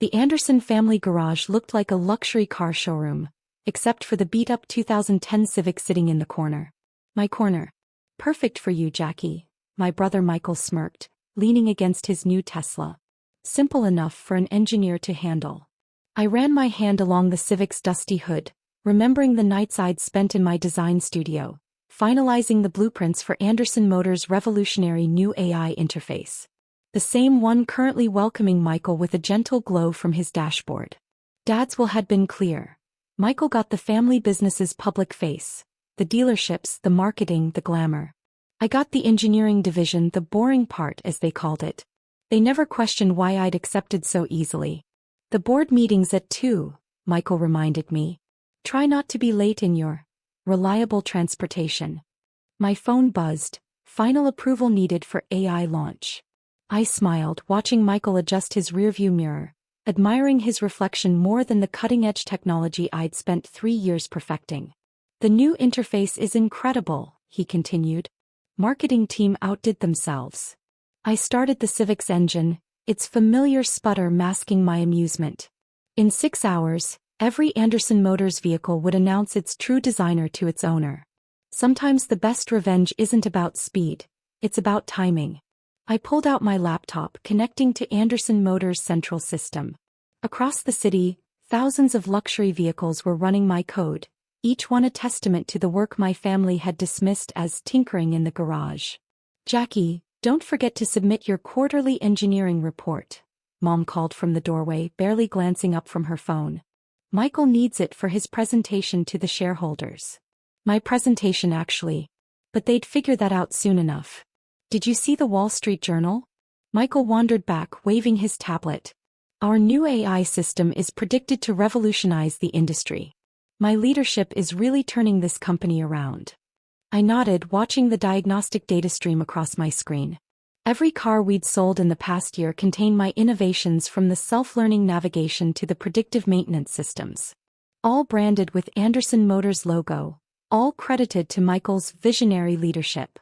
The Anderson family garage looked like a luxury car showroom, except for the beat-up 2010 Civic sitting in the corner. My corner. Perfect for you, Jackie, my brother Michael smirked, leaning against his new Tesla. Simple enough for an engineer to handle. I ran my hand along the Civic's dusty hood, remembering the nights I'd spent in my design studio, finalizing the blueprints for Anderson Motors' revolutionary new AI interface. The same one currently welcoming Michael with a gentle glow from his dashboard. Dad's will had been clear. Michael got the family business's public face, the dealerships, the marketing, the glamour. I got the engineering division, the boring part as they called it. They never questioned why I'd accepted so easily. The board meeting's at 2, Michael reminded me. Try not to be late in your reliable transportation. My phone buzzed, final approval needed for AI launch. I smiled, watching Michael adjust his rearview mirror, admiring his reflection more than the cutting-edge technology I'd spent 3 years perfecting. The new interface is incredible, he continued. Marketing team outdid themselves. I started the Civic's engine, its familiar sputter masking my amusement. In 6 hours, every Anderson Motors vehicle would announce its true designer to its owner. Sometimes the best revenge isn't about speed, it's about timing. I pulled out my laptop, connecting to Anderson Motors' central system. Across the city, thousands of luxury vehicles were running my code, each one a testament to the work my family had dismissed as tinkering in the garage. Jackie, don't forget to submit your quarterly engineering report, Mom called from the doorway, barely glancing up from her phone. Michael needs it for his presentation to the shareholders. My presentation actually. But they'd figure that out soon enough. Did you see the Wall Street Journal? Michael wandered back, waving his tablet. Our new AI system is predicted to revolutionize the industry. My leadership is really turning this company around. I nodded, watching the diagnostic data stream across my screen. Every car we'd sold in the past year contained my innovations, from the self-learning navigation to the predictive maintenance systems. All branded with Anderson Motors logo, all credited to Michael's visionary leadership.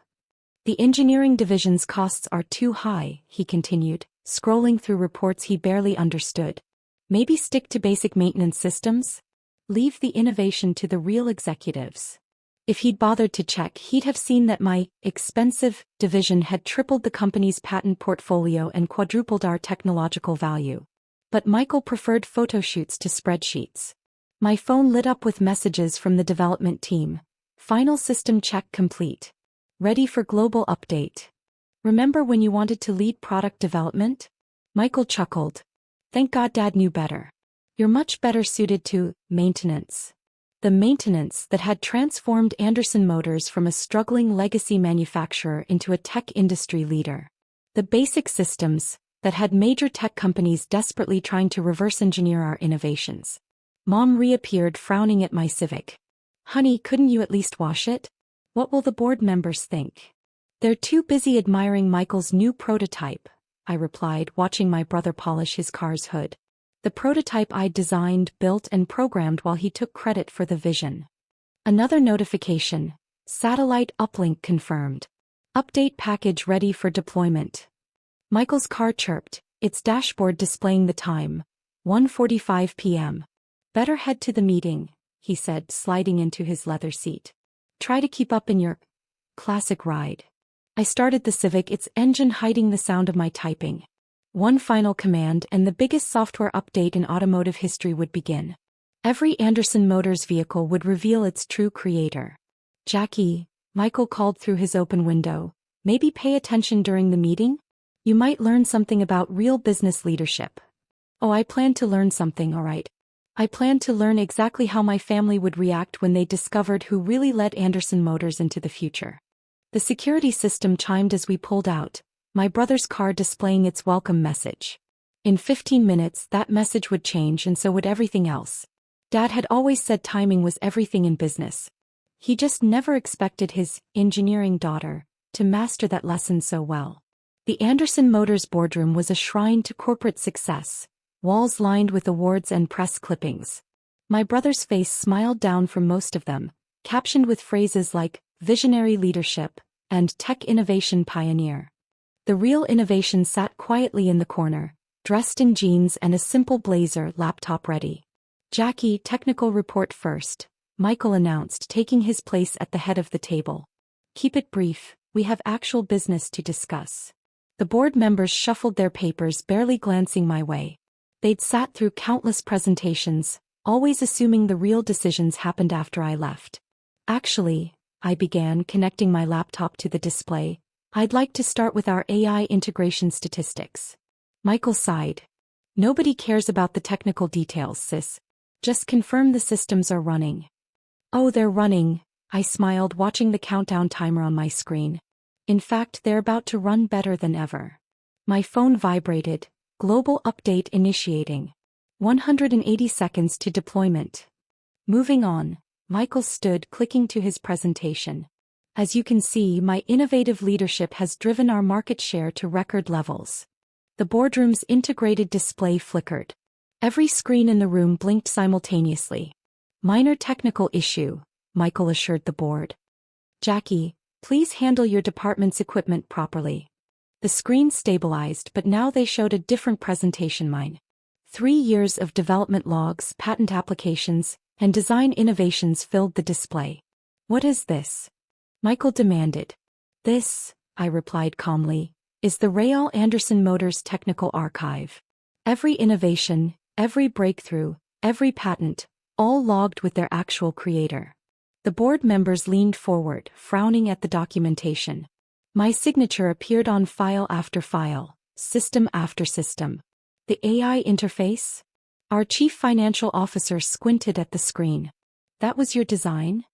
The engineering division's costs are too high, he continued, scrolling through reports he barely understood. Maybe stick to basic maintenance systems? Leave the innovation to the real executives. If he'd bothered to check, he'd have seen that my expensive division had tripled the company's patent portfolio and quadrupled our technological value. But Michael preferred photoshoots to spreadsheets. My phone lit up with messages from the development team. Final system check complete. Ready for global update. Remember when you wanted to lead product development? Michael chuckled. Thank God Dad knew better. You're much better suited to maintenance. The maintenance that had transformed Anderson Motors from a struggling legacy manufacturer into a tech industry leader. The basic systems that had major tech companies desperately trying to reverse engineer our innovations. Mom reappeared, frowning at my Civic. Honey, couldn't you at least wash it? What will the board members think? They're too busy admiring Michael's new prototype, I replied, watching my brother polish his car's hood. The prototype I'd designed, built, and programmed while he took credit for the vision. Another notification. Satellite uplink confirmed. Update package ready for deployment. Michael's car chirped, its dashboard displaying the time. 1:45 p.m. Better head to the meeting, he said, sliding into his leather seat. Try to keep up in your classic ride. I started the Civic, its engine hiding the sound of my typing. One final command and the biggest software update in automotive history would begin. Every Anderson Motors vehicle would reveal its true creator. Jackie, Michael called through his open window, maybe pay attention during the meeting? You might learn something about real business leadership. Oh, I plan to learn something, all right. I planned to learn exactly how my family would react when they discovered who really led Anderson Motors into the future. The security system chimed as we pulled out, my brother's car displaying its welcome message. In 15 minutes, that message would change, and so would everything else. Dad had always said timing was everything in business. He just never expected his engineering daughter to master that lesson so well. The Anderson Motors boardroom was a shrine to corporate success. Walls lined with awards and press clippings. My brother's face smiled down from most of them, captioned with phrases like visionary leadership and tech innovation pioneer. The real innovation sat quietly in the corner, dressed in jeans and a simple blazer, laptop ready. "Jackie, technical report first," Michael announced, taking his place at the head of the table. "Keep it brief, we have actual business to discuss." The board members shuffled their papers, barely glancing my way. They'd sat through countless presentations, always assuming the real decisions happened after I left. "Actually," I began, connecting my laptop to the display, "I'd like to start with our AI integration statistics." Michael sighed. "Nobody cares about the technical details, sis. Just confirm the systems are running." "Oh, they're running," I smiled, watching the countdown timer on my screen. "In fact, they're about to run better than ever." My phone vibrated. "Global update initiating. 180 seconds to deployment." "Moving on." Michael stood, clicking to his presentation. "As you can see, my innovative leadership has driven our market share to record levels." The boardroom's integrated display flickered. Every screen in the room blinked simultaneously. "Minor technical issue," Michael assured the board. "Jackie, please handle your department's equipment properly." The screen stabilized, but now they showed a different presentation. Mine. 3 years of development logs, patent applications, and design innovations filled the display. "What is this?" Michael demanded. "This," I replied calmly, "is the Rayal Anderson Motors Technical Archive. Every innovation, every breakthrough, every patent, all logged with their actual creator." The board members leaned forward, frowning at the documentation. My signature appeared on file after file, system after system. "The AI interface?" Our chief financial officer squinted at the screen. "That was your design?"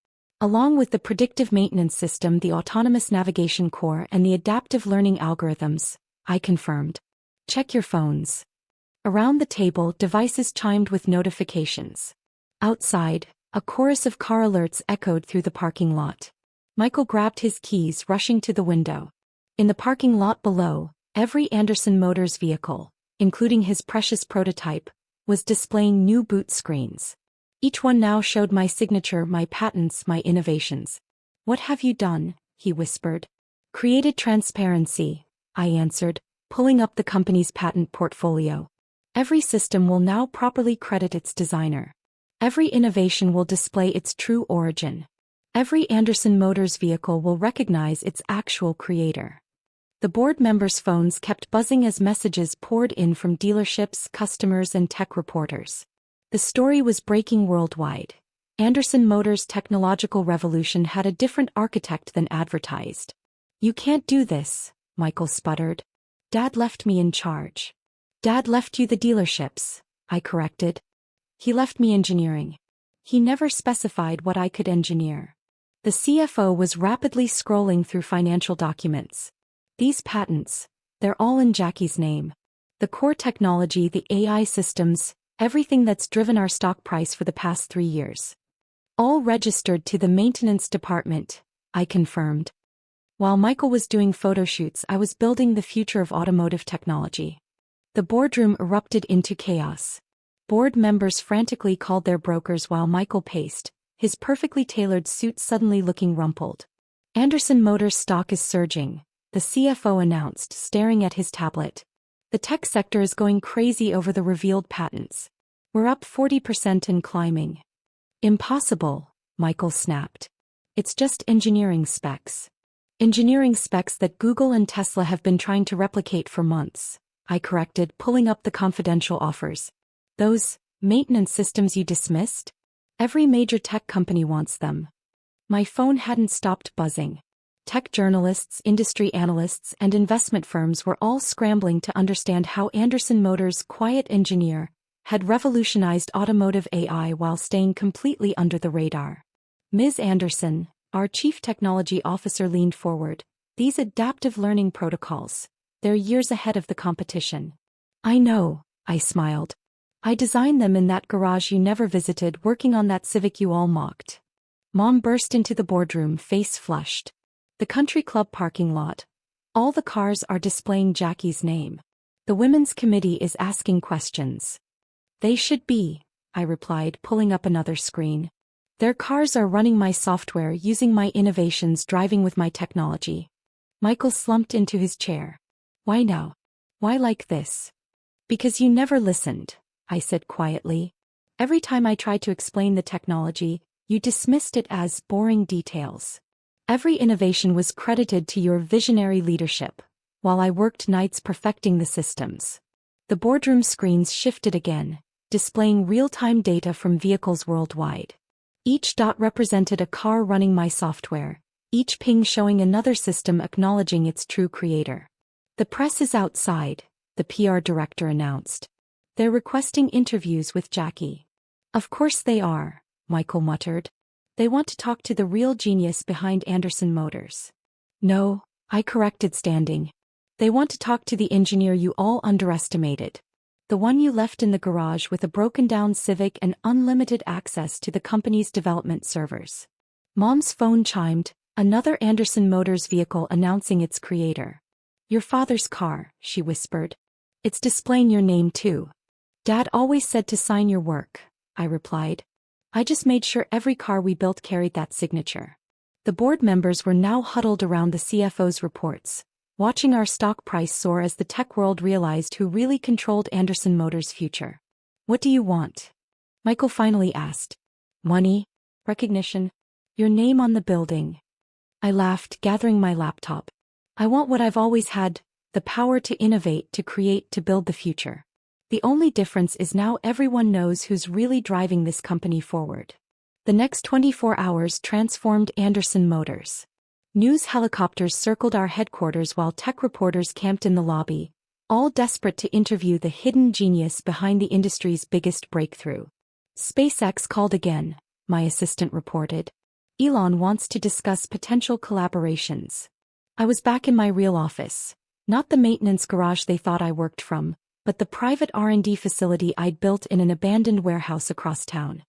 "Along with the predictive maintenance system, the autonomous navigation core, and the adaptive learning algorithms," I confirmed. "Check your phones." Around the table, devices chimed with notifications. Outside, a chorus of car alerts echoed through the parking lot. Michael grabbed his keys, rushing to the window. In the parking lot below, every Anderson Motors vehicle, including his precious prototype, was displaying new boot screens. Each one now showed my signature, my patents, my innovations. "What have you done?" he whispered. "Created transparency," I answered, pulling up the company's patent portfolio. "Every system will now properly credit its designer. Every innovation will display its true origin. Every Anderson Motors vehicle will recognize its actual creator." The board members' phones kept buzzing as messages poured in from dealerships, customers, and tech reporters. The story was breaking worldwide. Anderson Motors' technological revolution had a different architect than advertised. "You can't do this," Michael sputtered. "Dad left me in charge." "Dad left you the dealerships," I corrected. "He left me engineering. He never specified what I could engineer." The CFO was rapidly scrolling through financial documents. "These patents, they're all in Jackie's name. The core technology, the AI systems, everything that's driven our stock price for the past 3 years. All registered to the maintenance department," I confirmed. While Michael was doing photo shoots, I was building the future of automotive technology. The boardroom erupted into chaos. Board members frantically called their brokers while Michael paced, his perfectly tailored suit suddenly looking rumpled. "Anderson Motors stock is surging," the CFO announced, staring at his tablet. "The tech sector is going crazy over the revealed patents. We're up 40% and climbing." "Impossible," Michael snapped. "It's just engineering specs." "Engineering specs that Google and Tesla have been trying to replicate for months," I corrected, pulling up the confidential offers. "Those maintenance systems you dismissed? Every major tech company wants them." My phone hadn't stopped buzzing. Tech journalists, industry analysts, and investment firms were all scrambling to understand how Anderson Motors' quiet engineer had revolutionized automotive AI while staying completely under the radar. "Ms. Anderson," our chief technology officer leaned forward, "these adaptive learning protocols, they're years ahead of the competition." "I know," I smiled. "I designed them in that garage you never visited, working on that Civic you all mocked." Mom burst into the boardroom, face flushed. "The country club parking lot. All the cars are displaying Jackie's name. The women's committee is asking questions." "They should be," I replied, pulling up another screen. "Their cars are running my software, using my innovations, driving with my technology." Michael slumped into his chair. "Why now? Why like this?" Because you never listened, I said quietly. Every time I tried to explain the technology, you dismissed it as boring details. Every innovation was credited to your visionary leadership, while I worked nights perfecting the systems. The boardroom screens shifted again, displaying real-time data from vehicles worldwide. Each dot represented a car running my software, each ping showing another system acknowledging its true creator. The press is outside, the PR director announced. They're requesting interviews with Jackie. Of course they are, Michael muttered. They want to talk to the real genius behind Anderson Motors. No, I corrected standing. They want to talk to the engineer you all underestimated. The one you left in the garage with a broken-down Civic and unlimited access to the company's development servers. Mom's phone chimed, another Anderson Motors vehicle announcing its creator. Your father's car, she whispered. It's displaying your name too. Dad always said to sign your work, I replied. I just made sure every car we built carried that signature. The board members were now huddled around the CFO's reports, watching our stock price soar as the tech world realized who really controlled Anderson Motors' future. What do you want? Michael finally asked. Money? Recognition? Your name on the building? I laughed, gathering my laptop. I want what I've always had, the power to innovate, to create, to build the future. The only difference is now everyone knows who's really driving this company forward. The next 24 hours transformed Anderson Motors. News helicopters circled our headquarters while tech reporters camped in the lobby, all desperate to interview the hidden genius behind the industry's biggest breakthrough. SpaceX called again, my assistant reported. Elon wants to discuss potential collaborations. I was back in my real office, not the maintenance garage they thought I worked from, but the private R&D facility I'd built in an abandoned warehouse across town.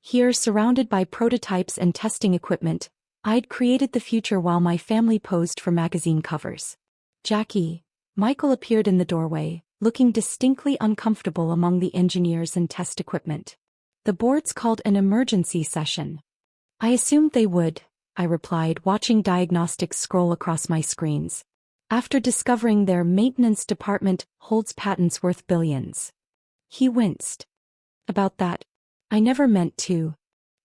Here, surrounded by prototypes and testing equipment, I'd created the future while my family posed for magazine covers. Jackie, Michael appeared in the doorway, looking distinctly uncomfortable among the engineers and test equipment. The boards called an emergency session. I assumed they would, I replied, watching diagnostics scroll across my screens. After discovering their maintenance department holds patents worth billions. He winced. About that, I never meant to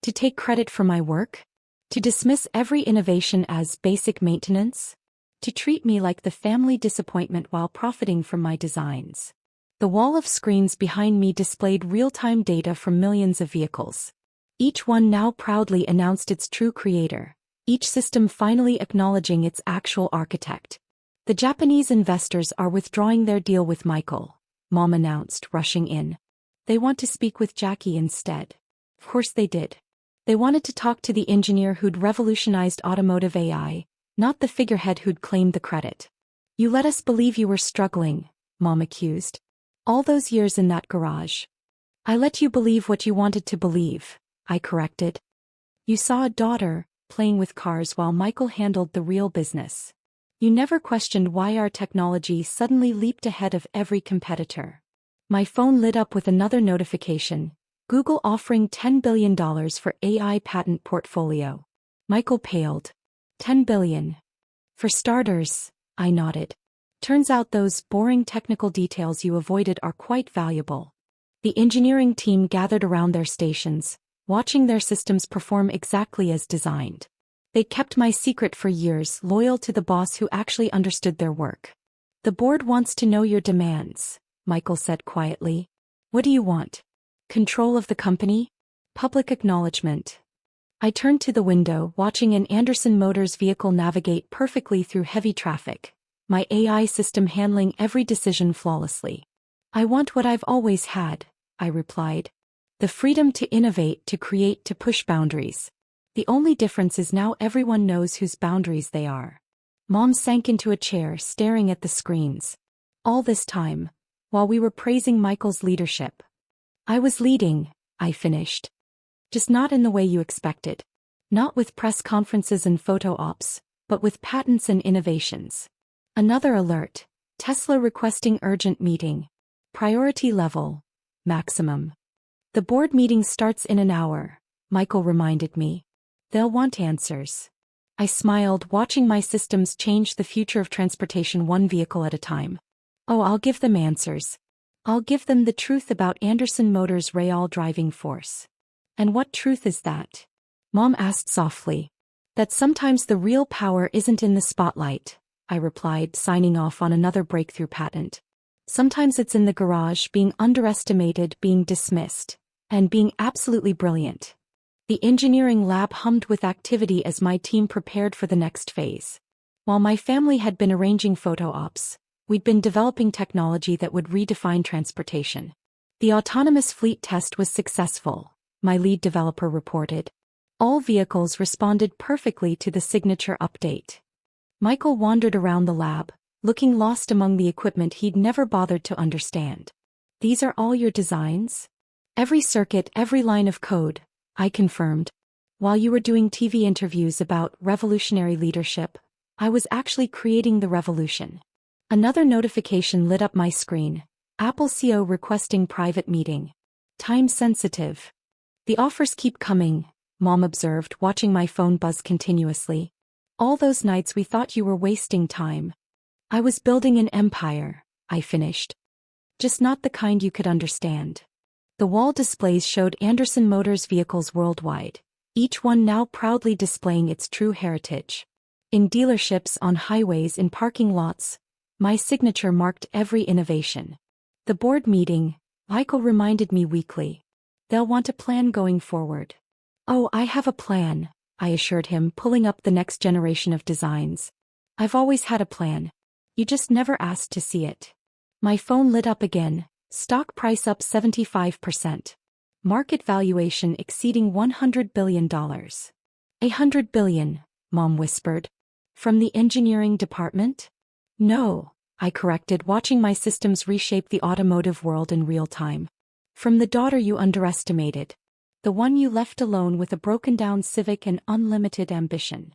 take credit for my work? To dismiss every innovation as basic maintenance? To treat me like the family disappointment while profiting from my designs? The wall of screens behind me displayed real-time data from millions of vehicles. Each one now proudly announced its true creator, each system finally acknowledging its actual architect. The Japanese investors are withdrawing their deal with Michael, Mom announced, rushing in. They want to speak with Jackie instead. Of course they did. They wanted to talk to the engineer who'd revolutionized automotive AI, not the figurehead who'd claimed the credit. You let us believe you were struggling, Mom accused. All those years in that garage. I let you believe what you wanted to believe, I corrected. You saw a daughter playing with cars while Michael handled the real business. You never questioned why our technology suddenly leaped ahead of every competitor. My phone lit up with another notification. Google offering $10 billion for AI patent portfolio. Michael paled. $10 billion. For starters, I nodded. Turns out those boring technical details you avoided are quite valuable. The engineering team gathered around their stations, watching their systems perform exactly as designed. They kept my secret for years, loyal to the boss who actually understood their work. The board wants to know your demands, Michael said quietly. What do you want? Control of the company? Public acknowledgement. I turned to the window, watching an Anderson Motors vehicle navigate perfectly through heavy traffic, my AI system handling every decision flawlessly. I want what I've always had, I replied. The freedom to innovate, to create, to push boundaries. The only difference is now everyone knows whose boundaries they are. Mom sank into a chair, staring at the screens. All this time, while we were praising Michael's leadership. I was leading, I finished. Just not in the way you expected. Not with press conferences and photo ops, but with patents and innovations. Another alert. Tesla requesting urgent meeting. Priority level. Maximum. The board meeting starts in an hour, Michael reminded me. They'll want answers. I smiled, watching my systems change the future of transportation one vehicle at a time. Oh, I'll give them answers. I'll give them the truth about Anderson Motors' real driving force. And what truth is that? Mom asked softly. That sometimes the real power isn't in the spotlight, I replied, signing off on another breakthrough patent. Sometimes it's in the garage, being underestimated, being dismissed, and being absolutely brilliant. The engineering lab hummed with activity as my team prepared for the next phase. While my family had been arranging photo ops, we'd been developing technology that would redefine transportation. The autonomous fleet test was successful, my lead developer reported. All vehicles responded perfectly to the signature update. Michael wandered around the lab, looking lost among the equipment he'd never bothered to understand. These are all your designs? Every circuit, every line of code, I confirmed. While you were doing TV interviews about revolutionary leadership, I was actually creating the revolution. Another notification lit up my screen. Apple CEO requesting private meeting. Time sensitive. The offers keep coming, Mom observed, watching my phone buzz continuously. All those nights we thought you were wasting time. I was building an empire, I finished. Just not the kind you could understand. The wall displays showed Anderson Motors vehicles worldwide, each one now proudly displaying its true heritage. In dealerships, on highways, in parking lots, my signature marked every innovation. The board meeting, Michael reminded me weekly. They'll want a plan going forward. Oh, I have a plan, I assured him, pulling up the next generation of designs. I've always had a plan. You just never asked to see it. My phone lit up again, stock price up 75%. Market valuation exceeding $100 billion. $100 billion, Mom whispered. From the engineering department? No, I corrected, watching my systems reshape the automotive world in real time. From the daughter you underestimated. The one you left alone with a broken-down Civic and unlimited ambition.